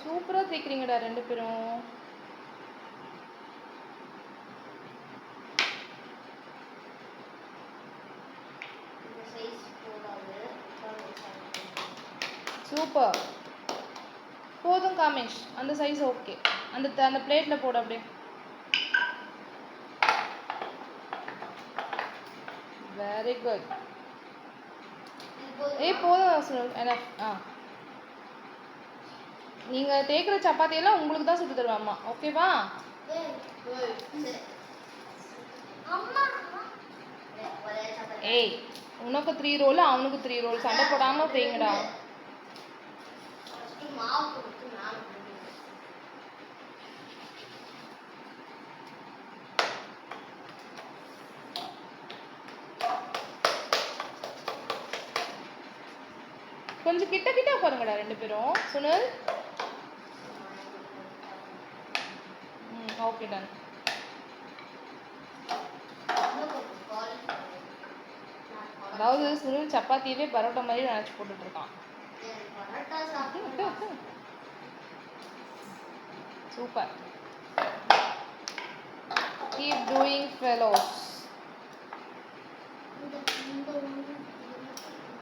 சூப்பரா தேய்க்கிறீங்கடா ரெண்டு பேரும். சூப்பர். போதும் காமேஷ், அந்த சைஸ் ஓகே. அந்த பிளேட்ல போடு அப்படியே. Very good. ஏய் போதும் எனஃப். நீங்க தேய்க்கிற சப்பாத்தி எல்லாம் உங்களுக்கு தான் சுட்டு தருவாம்மா, ஓகேவா? ஏய் உனக்கு 3 ரோல் அவனுக்கு 3 ரோல், சண்டை போடாம தேய்ங்கடா. கொஞ்சம் கிட்ட கிட்ட உட்காருங்கடா ரெண்டு பேரும். சுனில். Okay done. அதாவது சுனில் சப்பாத்தியவே பரோட்டா மாதிரி நினச்சி போட்டுட்டு இருக்கான். சூப்பர். Keep doing fellows.